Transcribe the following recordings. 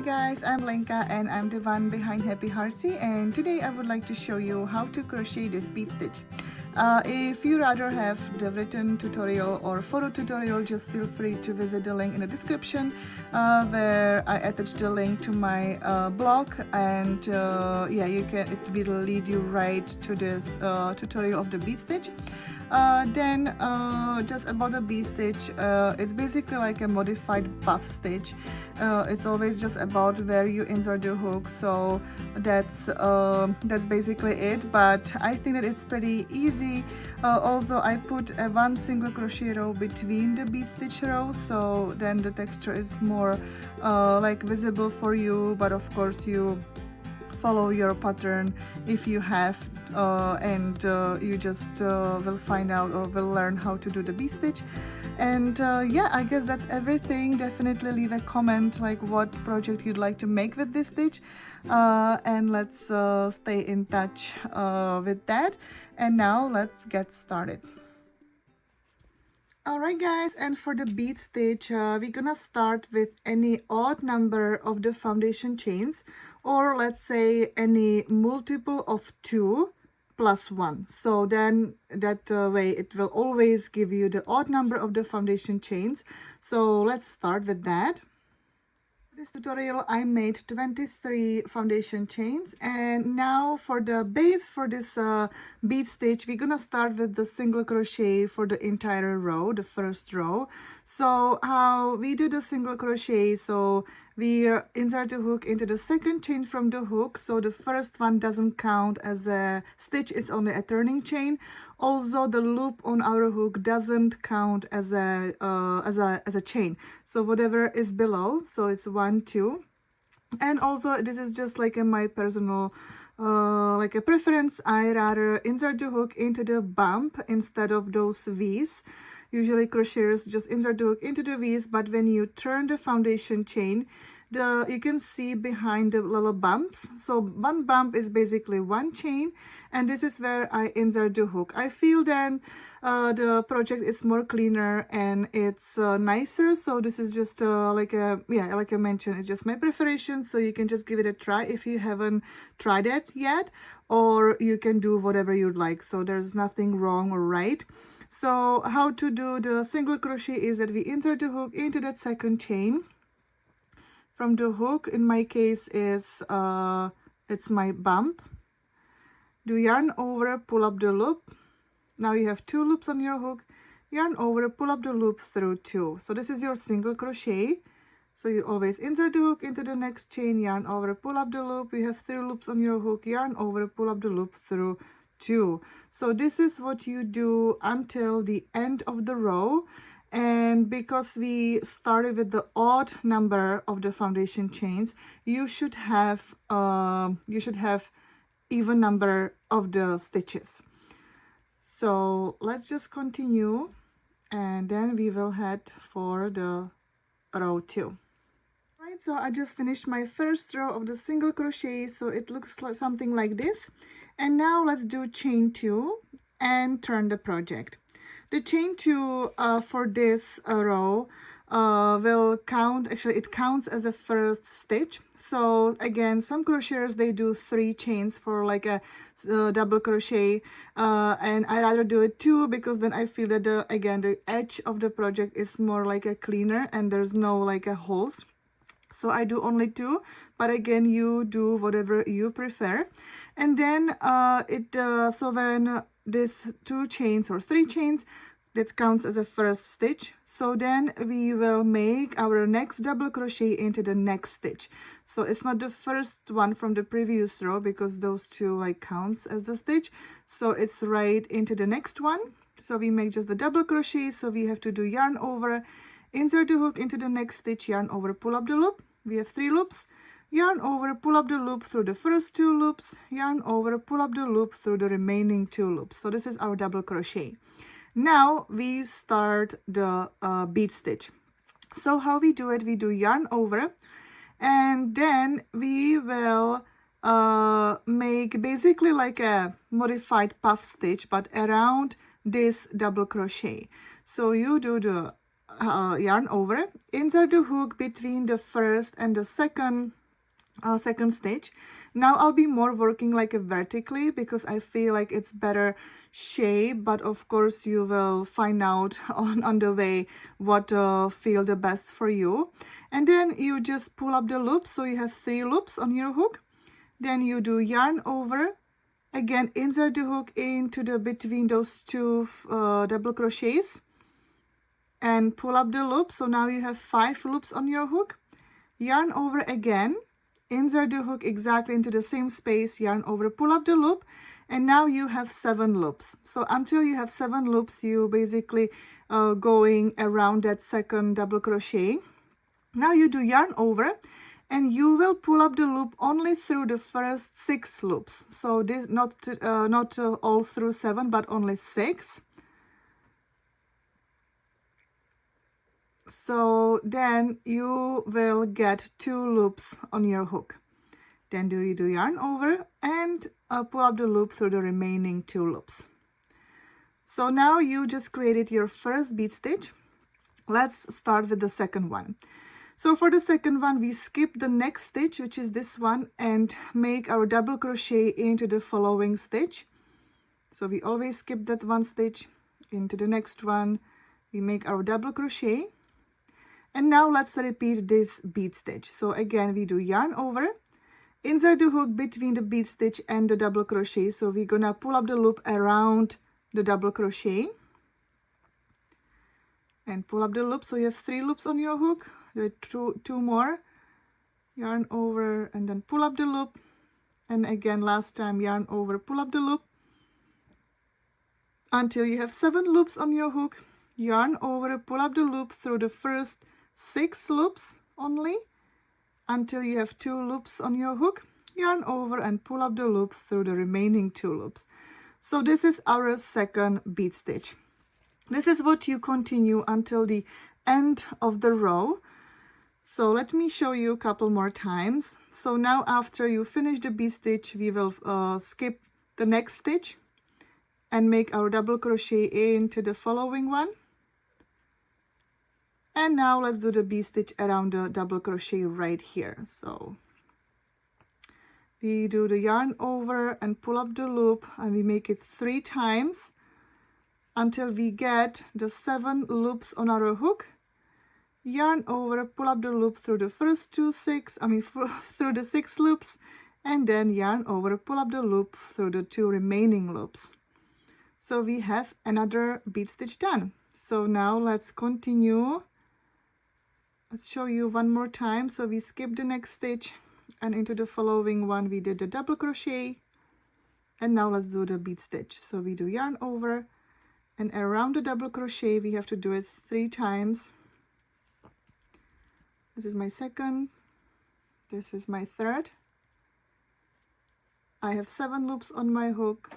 guys, I'm Lenka and I'm the one behind Happy Heartsy, and today I would like to show you how to crochet this bead stitch. If you rather have the written tutorial or photo tutorial, just feel free to visit the link in the description where I attached the link to my blog, and yeah, it will lead you right to this tutorial of the bead stitch. Then just about the bead stitch, it's basically like a modified puff stitch. It's always just about where you insert the hook, so that's basically it, but I think that it's pretty easy. Also, I put one single crochet row between the bead stitch rows, so then the texture is more like visible for you, but of course you follow your pattern if you have, and you just will find out or will learn how to do the bead stitch. And yeah, I guess that's everything. Definitely leave a comment like what project you'd like to make with this stitch, and let's stay in touch with that. And now let's get started. Alright guys, and for the bead stitch, we're gonna start with any odd number of the foundation chains, or let's say any multiple of 2 plus 1. So then that way it will always give you the odd number of the foundation chains. So let's start with that. For this tutorial I made 23 foundation chains, and now for the base for this bead stitch, we're gonna start with the single crochet for the entire row, the first row. So how we do the single crochet, so we insert the hook into the second chain from the hook, so the first one doesn't count as a stitch, it's only a turning chain. Also, the loop on our hook doesn't count as a chain, so whatever is below, so it's 1, 2. And also this is just like my personal like a preference, I rather insert the hook into the bump instead of those V's. Usually crocheters just insert the hook into the V's, but when you turn the foundation chain, you can see behind the little bumps. So one bump is basically one chain, and this is where I insert the hook. I feel then the project is more cleaner and it's nicer. So this is just like I mentioned, it's just my preference. So you can just give it a try if you haven't tried it yet, or you can do whatever you'd like. So there's nothing wrong or right. So how to do the single crochet is that we insert the hook into that second chain. From the hook, in my case is it's my bump. Do yarn over, pull up the loop. Now you have 2 loops on your hook. Yarn over, pull up the loop through 2. So this is your single crochet. So you always insert the hook into the next chain, yarn over, pull up the loop. You have 3 loops on your hook, yarn over, pull up the loop through 2. So this is what you do until the end of the row. And because we started with the odd number of the foundation chains, you should have even number of the stitches. So let's just continue, and then we will head for the row 2. Right, so I just finished my first row of the single crochet, so it looks like something like this. And now let's do chain 2 and turn the project. The chain 2 for this row will count, actually it counts as a first stitch. So again, some crocheters, they do 3 chains for like a double crochet, and I rather do it 2 because then I feel that the edge of the project is more like a cleaner and there's no like a holes. So I do only 2, but again, you do whatever you prefer. And then so when this 2 chains or 3 chains, that counts as a first stitch. So then we will make our next double crochet into the next stitch. So it's not the first one from the previous row because those 2 like counts as the stitch. So it's right into the next one. So we make just the double crochet. So we have to do yarn over, insert the hook into the next stitch, yarn over, pull up the loop. We have 3 loops. Yarn over, pull up the loop through the first 2 loops, yarn over, pull up the loop through the remaining 2 loops. So this is our double crochet. Now we start the bead stitch. So how we do it, we do yarn over, and then we will make basically like a modified puff stitch, but around this double crochet. So you do the yarn over, insert the hook between the first and the second stitch. Now I'll be more working like a vertically because I feel like it's better shape, but of course you will find out on the way what feel the best for you. And then you just pull up the loop, so you have 3 loops on your hook. Then you do yarn over, again insert the hook into the between those 2 double crochets and pull up the loop. So now you have 5 loops on your hook. Yarn over again, insert the hook exactly into the same space, yarn over, pull up the loop, and now you have 7 loops. So until you have 7 loops, you basically going around that second double crochet. Now you do yarn over, and you will pull up the loop only through the first 6 loops. So this not all through 7, but only 6. So then you will get 2 loops on your hook. Then you do yarn over and pull up the loop through the remaining 2 loops. So now you just created your first bead stitch. Let's start with the second one. So for the second one, we skip the next stitch, which is this one, and make our double crochet into the following stitch. So we always skip that one stitch into the next one. We make our double crochet. And now let's repeat this bead stitch. So again, we do yarn over, insert the hook between the bead stitch and the double crochet. So we're gonna pull up the loop around the double crochet and pull up the loop. So you have 3 loops on your hook, the two more, yarn over and then pull up the loop. And again, last time, yarn over, pull up the loop until you have 7 loops on your hook, yarn over, pull up the loop through the first 6 loops only until you have 2 loops on your hook, yarn over and pull up the loop through the remaining 2 loops. So this is our second bead stitch. This is what you continue until the end of the row. So let me show you a couple more times. So now after you finish the bead stitch, we will skip the next stitch and make our double crochet into the following one. And now let's do the bead stitch around the double crochet right here. So we do the yarn over and pull up the loop, and we make it 3 times until we get the 7 loops on our hook. Yarn over, pull up the loop through the first through the 6 loops, and then yarn over, pull up the loop through the 2 remaining loops. So we have another bead stitch done. So now let's continue. Let's show you one more time. So we skip the next stitch and into the following one we did the double crochet, and now let's do the bead stitch. So we do yarn over, and around the double crochet we have to do it 3 times. This is my second, this is my third. I have 7 loops on my hook,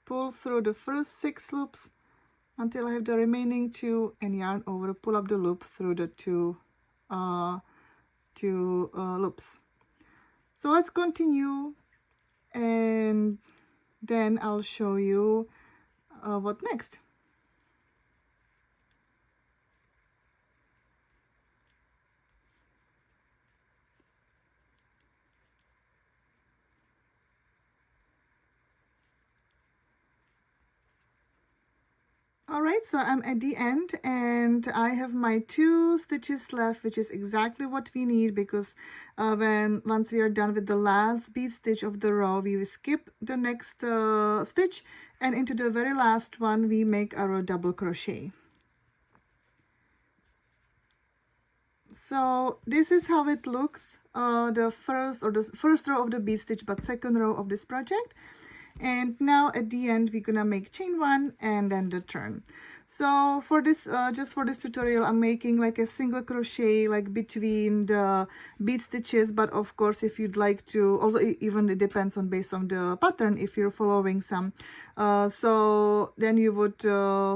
pull through the first 6 loops until I have the remaining 2, and yarn over, pull up the loop through the 2 loops. So let's continue, and then I'll show you what next. Alright, so I'm at the end and I have my 2 stitches left, which is exactly what we need, because once we are done with the last bead stitch of the row, we will skip the next stitch, and into the very last one we make our double crochet. So this is how it looks, the first row of the bead stitch, but second row of this project. And now at the end we're gonna make chain 1 and then the turn. So for this just for this tutorial, I'm making like a single crochet like between the bead stitches, but of course if you'd like to, also even it depends on based on the pattern if you're following some, so then you would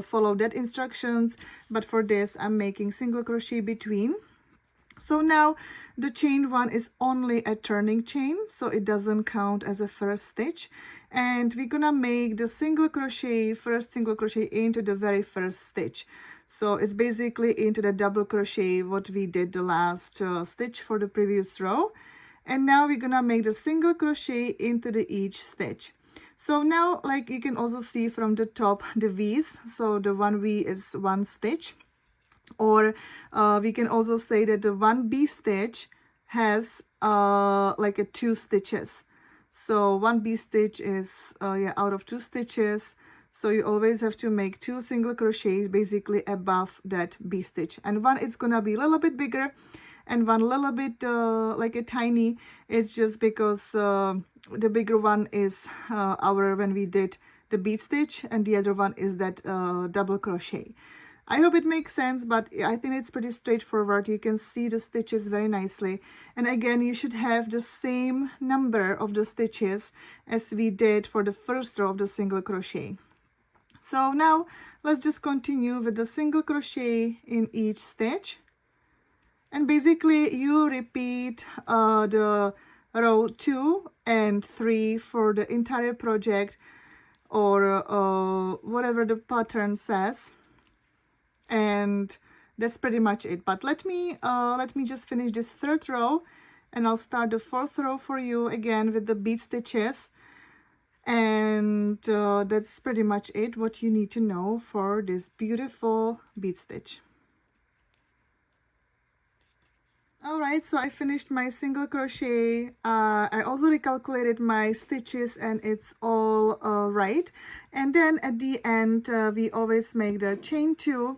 follow that instructions. But for this I'm making single crochet between, So now the chain one is only a turning chain, so it doesn't count as a first stitch. And we're gonna make the single crochet, first single crochet into the very first stitch. So it's basically into the double crochet what we did the last stitch for the previous row. And now we're gonna make the single crochet into the each stitch. So now, like you can also see from the top the V's, so the one V is one stitch. Or we can also say that the one B stitch has like a 2 stitches. So one B stitch is out of 2 stitches. So you always have to make 2 single crochets basically above that B stitch. And one is gonna be a little bit bigger and one a little bit like a tiny. It's just because the bigger one is our when we did the bead stitch, and the other one is that double crochet. I hope it makes sense, but I think it's pretty straightforward. You can see the stitches very nicely. And again, you should have the same number of the stitches as we did for the first row of the single crochet. So now let's just continue with the single crochet in each stitch. And basically you repeat the row 2 and 3 for the entire project, or whatever the pattern says. And that's pretty much it. But let me just finish this 3rd row, and I'll start the 4th row for you again with the bead stitches. And that's pretty much it, what you need to know for this beautiful bead stitch. Alright, so I finished my single crochet. I also recalculated my stitches and it's all right. And then at the end, we always make the chain 2.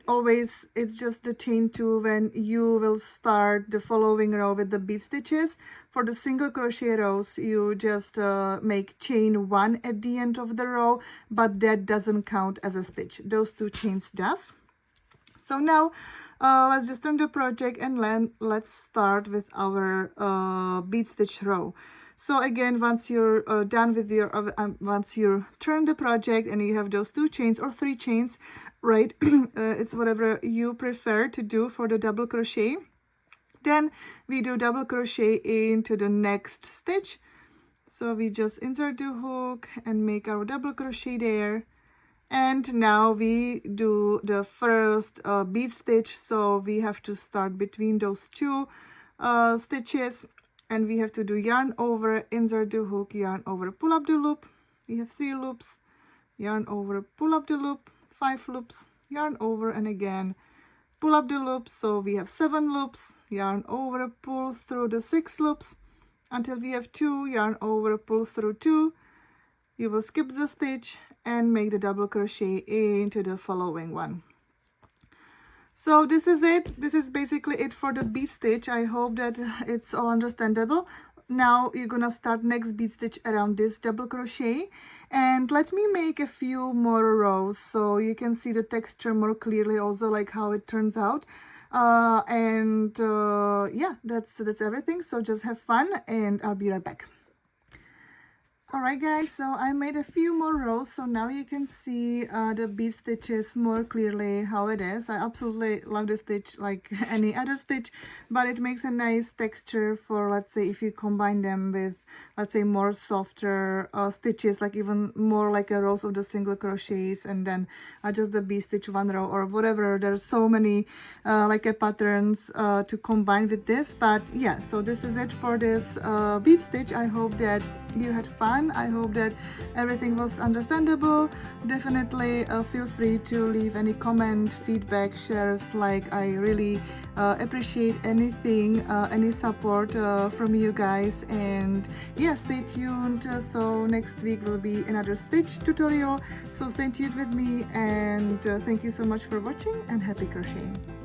Always it's just the chain 2 when you will start the following row with the bead stitches. For the single crochet rows, you just make chain 1 at the end of the row, but that doesn't count as a stitch. Those 2 chains does. So now let's just turn the project and let's start with our bead stitch row. So again, once you're done with your once you turn the project and you have those 2 chains or 3 chains, right? It's whatever you prefer to do for the double crochet. Then we do double crochet into the next stitch. So we just insert the hook and make our double crochet there. And now we do the first bead stitch, so we have to start between those 2 stitches, and we have to do yarn over, insert the hook, yarn over, pull up the loop. We have 3 loops, yarn over, pull up the loop, 5 loops, yarn over, and again pull up the loop. So we have 7 loops, yarn over, pull through the 6 loops until we have 2, yarn over, pull through 2. You will skip the stitch and make the double crochet into the following one. So this is it. This is basically it for the bead stitch. I hope that it's all understandable. Now you're gonna start next bead stitch around this double crochet, and let me make a few more rows so you can see the texture more clearly, also like how it turns out. Yeah, that's everything. So just have fun and I'll be right back. Alright guys, so I made a few more rows, so now you can see the bead stitches more clearly how it is. I absolutely love the stitch like any other stitch, but it makes a nice texture for, let's say, if you combine them with, let's say, more softer stitches, like even more like a rows of the single crochets and then just the bead stitch 1 row or whatever. There's so many like patterns to combine with this, but yeah, so this is it for this bead stitch. I hope that you had fun. I hope that everything was understandable. Definitely feel free to leave any comment, feedback, shares. Like, I really appreciate anything, any support from you guys. And yeah, stay tuned. So next week will be another stitch tutorial, so stay tuned with me, and thank you so much for watching and happy crocheting.